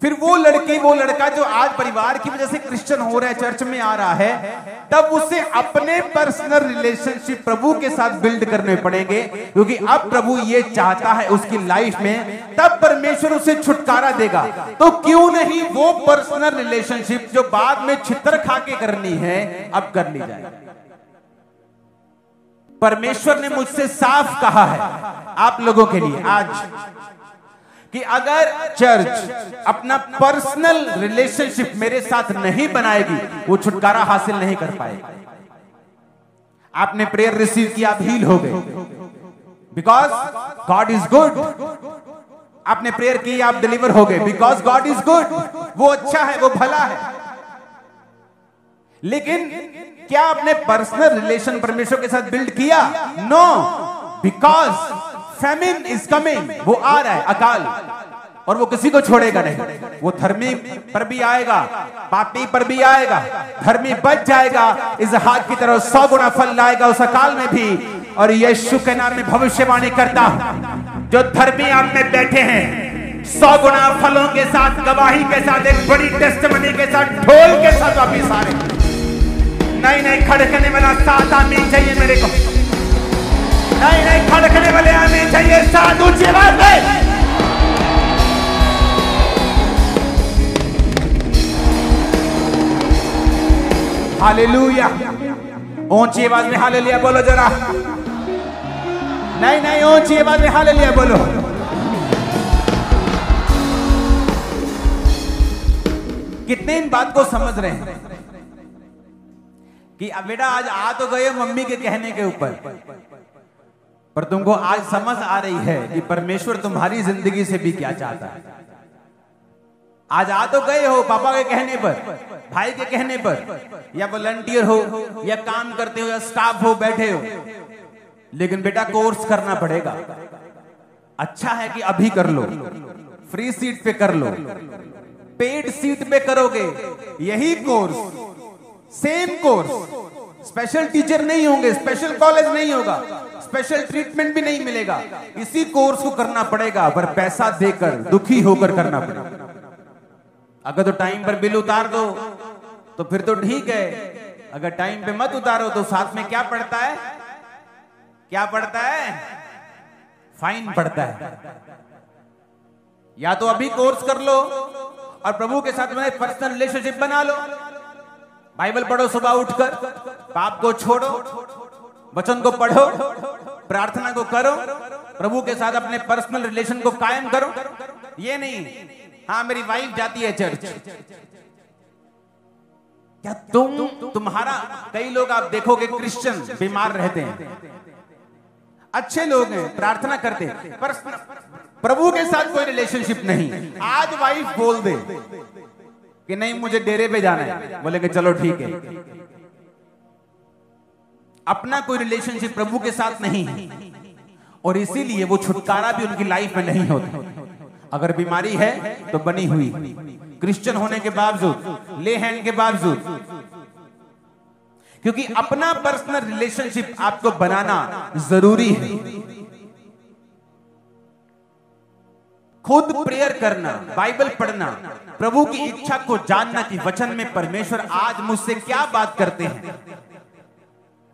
फिर वो लड़की वो लड़का जो आज परिवार की वजह से क्रिश्चियन हो रहा है, चर्च में आ रहा है, तब उसे अपने पर्सनल रिलेशनशिप प्रभु के साथ बिल्ड करने पड़ेंगे, क्योंकि अब प्रभु ये चाहता है उसकी लाइफ में, तब परमेश्वर उसे छुटकारा देगा। तो क्यों नहीं वो पर्सनल रिलेशनशिप जो बाद में छितर खा के करनी है, अब कर ली जाए। परमेश्वर ने मुझसे साफ कहा है आप लोगों के लिए आज कि अगर चर्च अपना पर्सनल रिलेशनशिप मेरे साथ नहीं बनाएगी, वो छुटकारा हासिल नहीं कर पाएगी। आपने प्रेयर रिसीव किया, आप हील हो गए, बिकॉज गॉड इज गुड। आपने प्रेयर की, आप डिलीवर हो गए, बिकॉज गॉड इज गुड। वो अच्छा है, वो भला है। लेकिन क्या आपने पर्सनल रिलेशन परमेश्वर के साथ बिल्ड किया? No, because famine is coming, वो आ रहा है अकाल, और वो किसी को छोड़ेगा नहीं। वो धर्मी पर भी आएगा, पापी पर भी आएगा। धर्मी बच जाएगा, इसहाक की तरह 100 गुना फल लाएगा उस अकाल में भी। और यीशु के नाम में भविष्यवाणी करता हूं, जो धर्मी आप में बैठे हैं, 100 गुना फलों के साथ, गवाही के साथ, एक बड़ी टेस्टिमनी के साथ, ढोल के साथ वापिस आ रहे। नहीं खड़कने वाला 7 आमीन चाहिए मेरे को। नहीं खड़कने वाले आमीन चाहिए, साथ ऊंची आवाज में। हालेलुया, ऊंची आवाज में हालेलुया बोलो जरा। नहीं ऊंची आवाज में हालेलुया बोलो। कितने इन बात को समझ रहे हैं कि अब बेटा आज आ तो गए मम्मी के कहने के ऊपर, पर तुमको आज समझ आ रही है कि परमेश्वर तुम्हारी जिंदगी से भी क्या चाहता है। आज आ तो गए हो पापा के कहने पर, भाई के कहने पर, या वॉलंटियर हो, या काम करते हो, या स्टाफ हो, बैठे हो, लेकिन बेटा कोर्स करना पड़ेगा। अच्छा है कि अभी कर लो, फ्री सीट पे कर लो, पेड सीट पे करोगे यही course, same course. Special teacher नहीं होंगे, स्पेशल कॉलेज नहीं होगा, स्पेशल ट्रीटमेंट भी नहीं मिलेगा। इसी कोर्स को करना पड़ेगा, पर पैसा देकर, दुखी होकर करना पड़ेगा। अगर तो टाइम पर बिल उतार दो तो फिर तो ठीक है, अगर टाइम पे मत उतारो तो साथ में क्या पड़ता है? क्या पड़ता है? फाइन पड़ता है। या तो अभी कोर्स कर लो और प्रभु के साथ में पर्सनल रिलेशनशिप बना लो। बाइबल पढ़ो सुबह उठकर, पाप को छोड़ो, वचन को पढ़ो, प्रार्थना को करो, प्रभु के साथ अपने पर्सनल रिलेशन को कायम करो। ये नहीं हाँ मेरी वाइफ जाती है चर्च। क्या तुम्हारा, कई लोग आप देखोगे क्रिश्चियन बीमार रहते हैं, अच्छे लोग हैं, प्रार्थना करते हैं, पर प्रभु के साथ कोई रिलेशनशिप नहीं। आज वाइफ बोल दे कि नहीं मुझे डेरे पे जाना है, बोलेंगे चलो ठीक है। अपना कोई रिलेशनशिप प्रभु के साथ नहीं है, और इसीलिए वो छुटकारा भी उनकी लाइफ में नहीं होता। अगर बीमारी है तो बनी हुई, क्रिश्चियन होने के बावजूद, ले हैंड के बावजूद, क्योंकि अपना पर्सनल रिलेशनशिप आपको बनाना जरूरी है। खुद प्रेयर करना, बाइबल पढ़ना, प्रभु की इच्छा को जानना कि वचन में परमेश्वर आज मुझसे क्या बात करते हैं।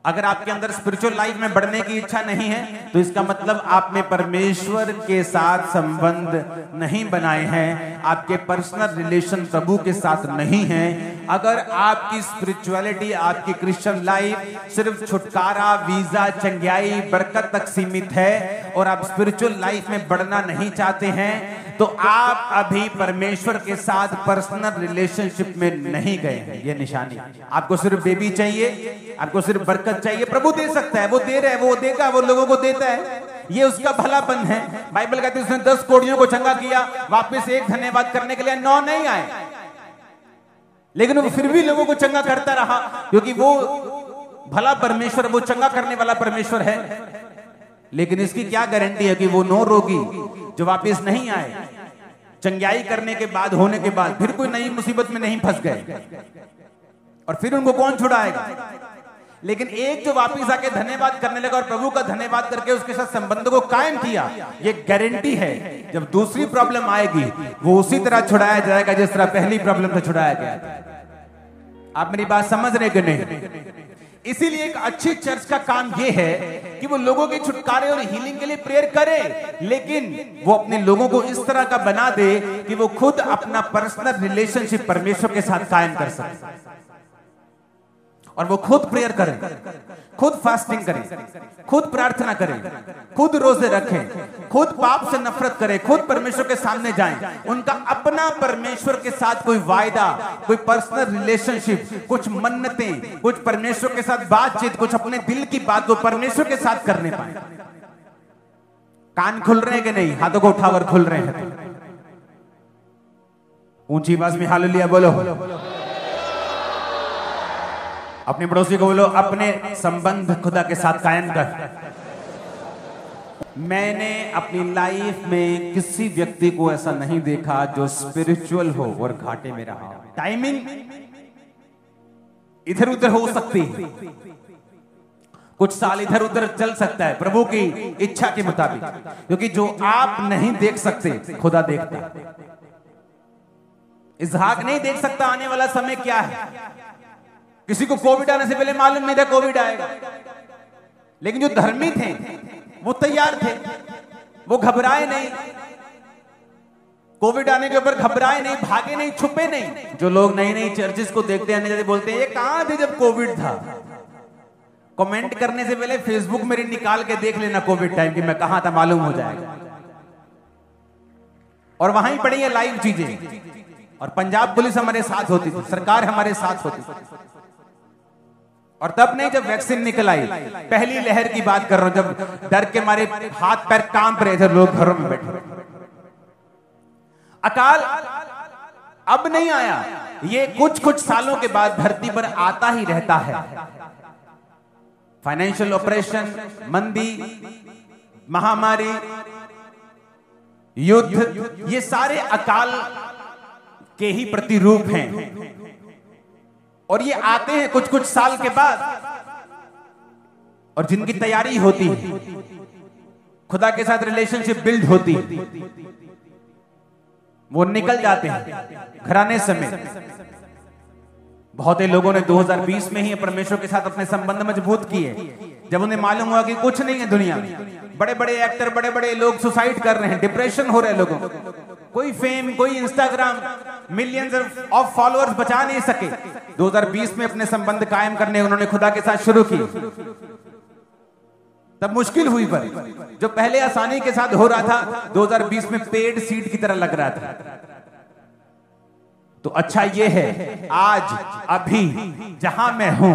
अगर आपके अंदर स्पिरिचुअल लाइफ में बढ़ने की इच्छा नहीं है तो इसका मतलब आप में परमेश्वर के साथ संबंध नहीं बनाए हैं, आपके पर्सनल रिलेशन प्रभु के साथ नहीं है। अगर आपकी स्पिरिचुअलिटी, आपकी क्रिश्चियन लाइफ सिर्फ छुटकारा, वीजा, चंगियाई, बरकत तक सीमित है और आप स्पिरिचुअल लाइफ में बढ़ना नहीं चाहते हैं, तो आप अभी परमेश्वर के साथ पर्सनल रिलेशनशिप में नहीं गए हैं। ये निशानी। आपको सिर्फ बेबी चाहिए, आपको सिर्फ बरकत चाहिए, प्रभु दे सकता है, वो दे रहा है, वो देगा, वो लोगों को देता है, ये उसका भलापन है। बाइबल कहती है उसने 10 कोढ़ियों को चंगा किया, वापस एक धन्यवाद करने के लिए 9 नहीं आए, लेकिन वो फिर भी लोगों को चंगा करता रहा, क्योंकि वो भला परमेश्वर, वो चंगा करने वाला परमेश्वर है। लेकिन इसकी क्या गारंटी है कि वो 9 रोगी जो वापस नहीं आए, चंगाई करने के बाद, होने के बाद फिर कोई नई मुसीबत में नहीं फंस गए, और फिर उनको कौन छुड़ाएगा। लेकिन एक जो वापस आके धन्यवाद करने लगा और प्रभु का धन्यवाद करके उसके साथ संबंध को कायम किया, ये गारंटी है जब दूसरी प्रॉब्लम आएगी वो उसी तरह छुड़ाया जाएगा जिस तरह पहली प्रॉब्लम से छुड़ाया गया। आप मेरी बात समझ रहे कि नहीं? इसीलिए एक अच्छी चर्च का काम यह है कि वो लोगों के छुटकारे और हीलिंग के लिए प्रेयर करे, लेकिन वो अपने लोगों को इस तरह का बना दे कि वो खुद अपना पर्सनल रिलेशनशिप परमेश्वर के साथ कायम कर सके, और वो खुद प्रेयर करें, खुद फास्टिंग करें, खुद प्रार्थना करें, खुद रोजे रखें, खुद पाप से नफरत करें, खुद परमेश्वर के सामने जाएं। उनका अपना परमेश्वर के साथ कोई वायदा, कोई पर्सनल रिलेशनशिप, कुछ मन्नतें, कुछ परमेश्वर के साथ बातचीत, कुछ अपने दिल की बात वो परमेश्वर के साथ करने पाए। कान खुल रहे हैं कि नहीं? हाथों को उठाकर खुल रहे हैं? ऊंची आवाज में हालेलुया बोलो। अपने पड़ोसी को बोलो, अपने संबंध खुदा के साथ कायम कर। मैंने अपनी लाइफ में किसी व्यक्ति को ऐसा नहीं देखा जो स्पिरिचुअल हो और घाटे में रहा। टाइमिंग इधर उधर हो सकती है, कुछ साल इधर उधर चल सकता है प्रभु की इच्छा के मुताबिक, क्योंकि जो आप नहीं देख सकते खुदा देखता। इसहाक नहीं देख सकता आने वाला समय क्या है। किसी को कोविड आने से पहले मालूम नहीं था कोविड आएगा, लेकिन जो धर्मी थे वो तैयार थे, वो घबराए नहीं, कोविड आने के ऊपर घबराए नहीं, भागे नहीं, छुपे नहीं। जो लोग नई नई चर्चेस को देखते हैं, बोलते हैं ये कहां थे जब कोविड था। कमेंट करने से पहले फेसबुक मेरी निकाल के देख लेना कोविड टाइम की मैं कहां था, मालूम हो जाएगा। और वहां ही पड़ी है लाइव चीजें। और पंजाब पुलिस हमारे साथ होती थी, सरकार हमारे साथ होती थी। और तब नहीं जब वैक्सीन निकल आई, पहली लहर की बात कर रहा हूं, जब डर के मारे हाथ पैर कांप रहे थे, लोग घरों में बैठे। अकाल अब नहीं आया, ये कुछ कुछ सालों के बाद धरती पर आता ही रहता है। फाइनेंशियल ऑपरेशन, मंदी, महामारी, युद्ध, ये सारे अकाल के ही प्रतिरूप हैं। और ये आते हैं कुछ कुछ साल के बाद, और जिनकी तैयारी होती है, खुदा के साथ रिलेशनशिप बिल्ड होती है, वो निकल जाते हैं घराने समेत। बहुत ही लोगों ने 2020 में ही परमेश्वर के साथ अपने संबंध मजबूत किए, जब उन्हें मालूम हुआ कि कुछ नहीं है दुनिया में। बड़े बड़े एक्टर, बड़े बड़े लोग सुसाइड कर रहे हैं, डिप्रेशन हो रहे हैं लोगों को। कोई फेम, कोई इंस्टाग्राम, मिलियंस ऑफ फॉलोअर्स बचा नहीं सके। 2020 में अपने संबंध कायम करने उन्होंने खुदा के साथ शुरू की। तब मुश्किल हुई, पर जो पहले आसानी के साथ हो रहा था 2020 में पेड सीड की तरह लग रहा था। तो अच्छा ये है, आज अभी जहां मैं हूं,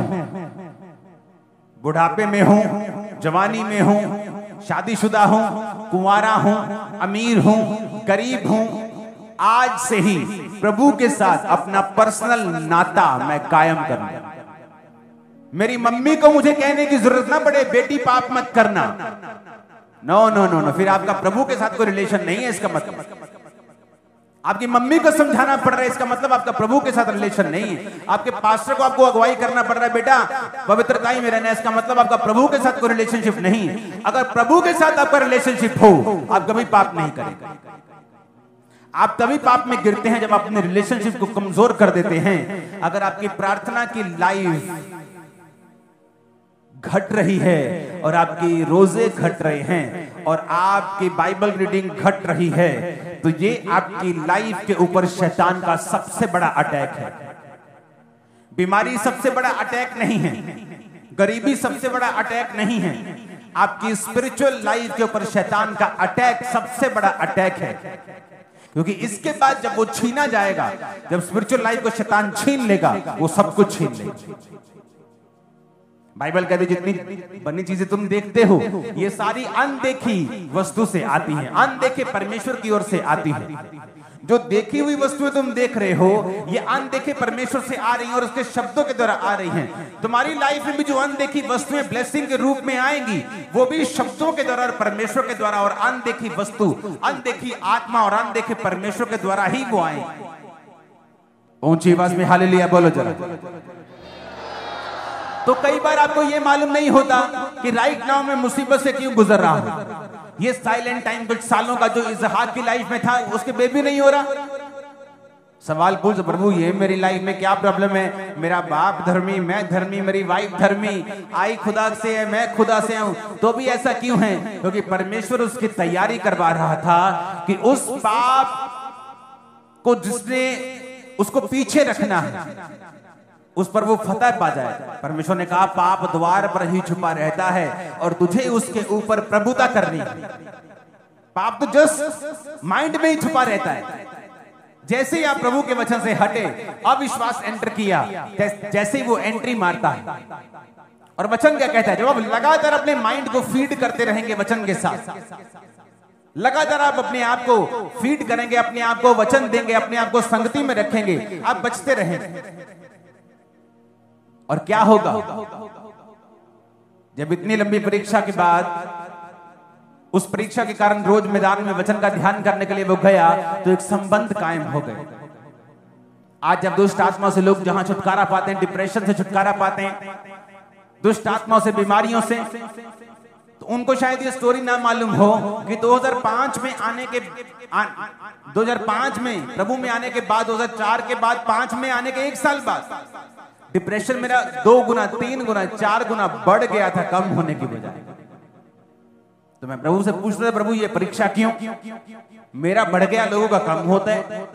बुढ़ापे में हूं, जवानी में हूं, शादीशुदा हूं, कुंवारा हूं, अमीर हूं, गरीब हूं, आज से ही प्रभु के साथ अपना पर्सनल नाता मैं कायम करूंगा। मेरी मम्मी को मुझे कहने की जरूरत ना पड़े बेटी पाप मत करना। नो नो नो नो, फिर आपका प्रभु के साथ कोई रिलेशन नहीं है। इसका मतलब आपकी मम्मी को समझाना पड़ रहा है, इसका मतलब आपका प्रभु के साथ रिलेशन नहीं है। आपके पास्टर को आपको अगुवाई करना पड़ रहा है, बेटा पवित्रता में रहना है, इसका मतलब आपका प्रभु के साथ कोई रिलेशनशिप नहीं है। अगर प्रभु के साथ आपका रिलेशनशिप हो, आप कभी पाप नहीं करेंगे। आप तभी पाप में गिरते हैं जब आप अपने रिलेशनशिप को कमजोर कर देते हैं। अगर आपकी प्रार्थना की लाइफ घट रही है और आपकी रोजे घट रहे हैं और आपकी बाइबल रीडिंग घट रही है, तो ये आपकी लाइफ के ऊपर शैतान का सबसे बड़ा अटैक है। बीमारी सबसे बड़ा अटैक नहीं है, गरीबी सबसे बड़ा अटैक नहीं है, आपकी स्पिरिचुअल लाइफ के ऊपर शैतान का अटैक सबसे बड़ा अटैक है। क्योंकि इसके बाद जब वो छीना जाएगा, जब स्पिरिचुअल लाइफ को शैतान छीन लेगा, वो सब कुछ छीन लेगा। बाइबल कहती जितनी बनी चीजें तुम देखते हो, ये सारी अनदेखी वस्तु से आती हैं, अनदेखे परमेश्वर की ओर से आती है। जो देखी हुई वस्तुएं तुम देख रहे हो, ये अनदेखे परमेश्वर से आ रही हैं और उसके शब्दों के द्वारा आ रही हैं। तुम्हारी लाइफ में भी जो अनदेखी वस्तुएं ब्लेसिंग के रूप में आएंगी, वो भी शब्दों के द्वारा और परमेश्वर के द्वारा, और अनदेखी वस्तु, अनदेखी आत्मा और अनदेखे परमेश्वर के द्वारा ही वो आएंगी। ऊंची आवाज में हालेलुया बोलो जरा। तो कई बार आपको ये मालूम नहीं होता कि राइट नाउ मैं मुसीबत से क्यों गुजर रहा हूं। ये साइलेंट टाइम कुछ सालों का जो इसहाक की लाइफ में था, उसके बेबी नहीं हो रहा। सवाल पूछ, प्रभु ये मेरी लाइफ में क्या प्रॉब्लम है? मेरा बाप धर्मी, मैं धर्मी, मेरी वाइफ धर्मी, आई खुदा से है, मैं खुदा से हूं, तो भी ऐसा क्यों है? क्योंकि परमेश्वर उसकी तैयारी करवा रहा था कि उस पाप को जिसने उसको पीछे रखना है, उस पर वो फतह पा जाए। परमेश्वर ने कहा पाप द्वार पर ही छुपा रहता है और तुझे उसके ऊपर प्रभुता करनी है। पाप तो जस्ट माइंड में ही छुपा रहता है। जैसे ही आप प्रभु के वचन से हटे, अविश्वास एंटर किया, जैसे ही वो एंट्री मारता है। और वचन क्या कहता है? जब आप लगातार अपने माइंड को फीड करते रहेंगे वचन के साथ, लगातार आप अपने आप को फीड करेंगे, अपने आप को वचन देंगे, अपने आप को संगति में रखेंगे, आप बचते रहेंगे। और क्या होगा जब इतनी लंबी परीक्षा के बाद, उस परीक्षा के कारण रोज मैदान में वचन का ध्यान करने के लिए वो गया, तो एक संबंध कायम हो गए। आज जब दुष्ट आत्मा से लोग जहां छुटकारा पाते हैं, डिप्रेशन से छुटकारा पाते हैं, दुष्ट आत्माओं से, बीमारियों से, तो उनको शायद ये स्टोरी ना मालूम हो कि 2005 में आने के 2005 में प्रभु में आने के बाद, 2004 के बाद, 5 में आने के 1 साल बाद डिप्रेशन मेरा 2 गुना, 3 गुना, 4 गुना बढ़ गया था, कम होने की बजाय। तो मैं प्रभु से पूछ रहा था, प्रभु ये परीक्षा क्यों? मेरा बढ़ गया, लोगों का कम होता है,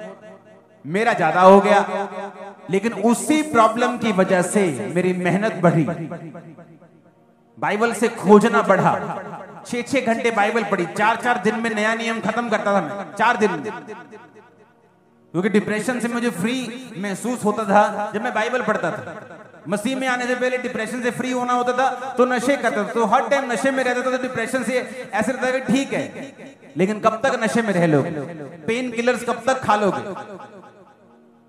मेरा ज्यादा हो गया। लेकिन उसी प्रॉब्लम की वजह से मेरी मेहनत बढ़ी, बाइबल से खोजना बढ़ा, 6-6 घंटे बाइबल पढ़ी, 4-4 दिन में नया नियम खत्म करता था मैं, 4 दिन में। क्योंकि डिप्रेशन से मुझे फ्री महसूस होता था जब मैं बाइबल पढ़ता था। मसीह में आने से पहले डिप्रेशन से फ्री होना होता था तो नशे करता था, तो हर टाइम नशे में रहता था, तो डिप्रेशन से ऐसे रहता है ठीक है, लेकिन कब तक नशे में रह लोगे? पेन किलर्स कब तक खा लोगे?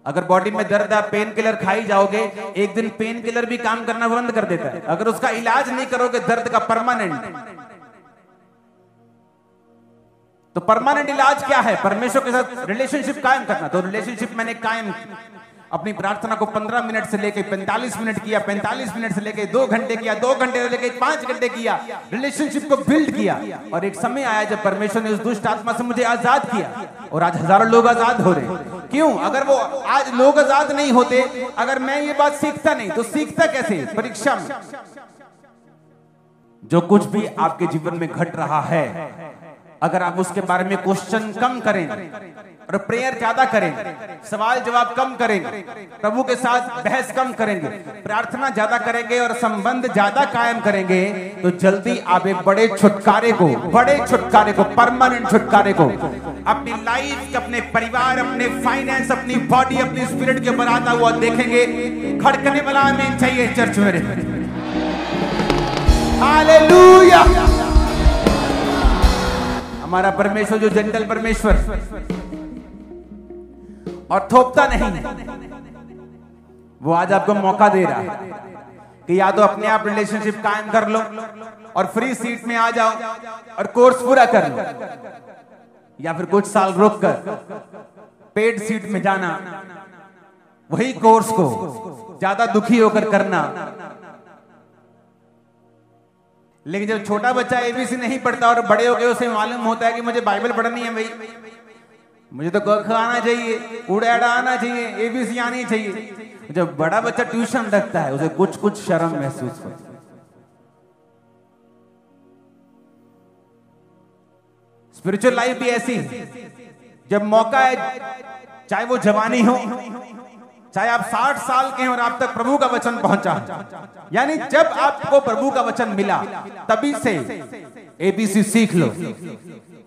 अगर बॉडी में दर्द है, पेन किलर खाई जाओगे, एक दिन पेन किलर भी काम करना बंद कर देता है। अगर उसका इलाज नहीं करोगे दर्द का परमानेंट, तो परमानेंट इलाज क्या है? परमेश्वर के साथ रिलेशनशिप कायम करना। तो रिलेशनशिप मैंने कायम, अपनी प्रार्थना को 15 मिनट से लेके 45 मिनट किया, 45 मिनट से लेके 2 घंटे किया, 2 घंटे से लेके 5 घंटे किया, रिलेशनशिप को बिल्ड किया। और एक समय आया जब परमेश्वर ने उस दुष्ट आत्मा से मुझे आजाद किया, और आज हजारों लोग आजाद हो रहे। क्यों? अगर वो आज लोग आजाद नहीं होते, अगर मैं ये बात सीखता नहीं, तो सीखता कैसे? परीक्षा में। जो कुछ भी आपके जीवन में घट रहा है, अगर आप उसके बारे में क्वेश्चन कम करें और प्रेयर ज्यादा करें, सवाल जवाब कम करेंगे, प्रभु के साथ बहस कम करेंगे, प्रार्थना ज्यादा करेंगे और संबंध ज्यादा कायम करेंगे, तो जल्दी आप एक बड़े छुटकारे को, परमानेंट छुटकारे को अपनी लाइफ, अपने परिवार, अपने फाइनेंस, अपनी बॉडी, अपनी स्पिरिट के ऊपर आता हुआ देखेंगे। खड़कने वाला आमीन चाहिए चर्च में। हालेलुया। हमारा परमेश्वर जो जेंटल परमेश्वर और थोपता नहीं, वो आज आपको मौका दे रहा है कि या तो अपने आप रिलेशनशिप कायम कर लो और फ्री सीट में आ जाओ और कोर्स पूरा कर लो, या फिर कुछ साल रुक कर पेड सीट में जाना, वही कोर्स को ज्यादा दुखी होकर करना। लेकिन जब छोटा बच्चा एबीसी नहीं पढ़ता और बड़े हो गए उसे मालूम होता है कि मुझे बाइबल पढ़नी है, भाई मुझे तो क ख आना चाहिए, उड़ा एड़ा आना चाहिए, एबीसी आनी चाहिए। जब बड़ा बच्चा ट्यूशन रखता है उसे कुछ कुछ शर्म महसूस होती है। स्पिरिचुअल लाइफ भी ऐसी, जब मौका है, चाहे वो जवानी हो, चाहे आप 60 साल के हैं और आप तक प्रभु का वचन पहुंचा, यानी जब आपको प्रभु का वचन मिला तभी से एबीसी सीख लो,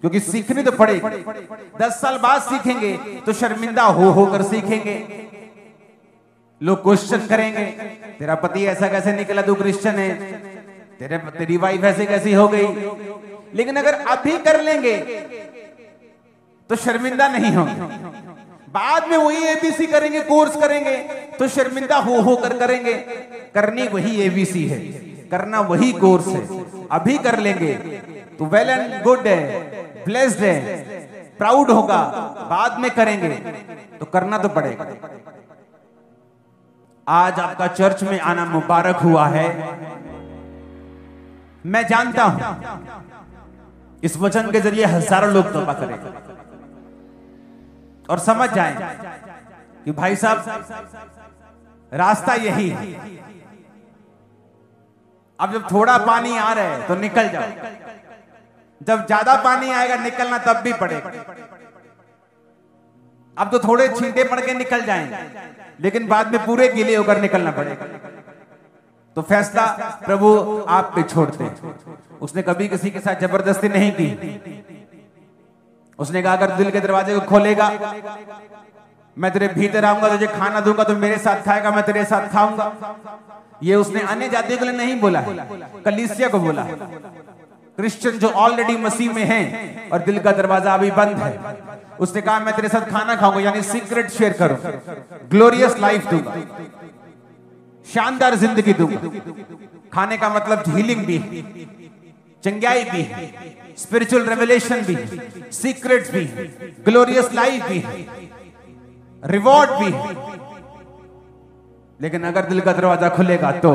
क्योंकि सीखनी तो पड़ेगी। 10 साल बाद सीखेंगे तो शर्मिंदा हो होकर सीखेंगे। लोग क्वेश्चन करेंगे, तेरा पति ऐसा कैसे निकला, तू क्रिश्चियन है, तेरी वाइफ ऐसे कैसी हो गई। लेकिन अगर अभी कर लेंगे तो शर्मिंदा नहीं होंगे। बाद में वही एबीसी करेंगे, कोर्स करेंगे तो शर्मिंदा हो होकर करेंगे। करनी वही एबीसी है, करना वही कोर्स है। अभी कर लेंगे तो वेल एंड गुड है, ब्लेस्ड है, प्राउड होगा। बाद में करेंगे तो करना तो पड़ेगा। आज आपका चर्च में आना मुबारक हुआ है। मैं जानता हूं इस वचन के जरिए हजारों लोग तौबा करेंगे और समझ जाएं कि भाई साहब रास्ता यही है। अब जब थोड़ा पानी आ रहा है तो निकल जाओ, जब ज्यादा पानी आएगा निकलना तब भी पड़ेगा। अब तो थोड़े छींटे पड़ के निकल जाएंगे, लेकिन बाद में पूरे गीले होकर निकलना पड़ेगा। तो फैसला प्रभु आप पे छोड़ते। उसने कभी किसी के साथ जबरदस्ती नहीं की। उसने कहा अगर दिल के दरवाजे को खोलेगा, मैं तेरे भीतर आऊंगा, तुझे खाना दूंगा, तो मेरे साथ खाएगा, मैं तेरे साथ खाऊंगा। ये उसने अन्य जातियों के लिए नहीं बोला, कलीसिया को बोला। क्रिश्चियन जो ऑलरेडी मसीह में हैं और दिल का दरवाजा अभी बंद है, उसने कहा मैं तेरे साथ खाना खाऊंगा, यानी सीक्रेट शेयर करूंगा, ग्लोरियस लाइफ दूंगा, शानदार जिंदगी दूंगा। खाने का मतलब हीलिंग भी, चंगाई भी, स्पिरिचुअल रेवलेशन भी, सीक्रेट्स भी, ग्लोरियस लाइफ भी, रिवॉर्ड भी। लेकिन अगर दिल का दरवाजा खुलेगा तो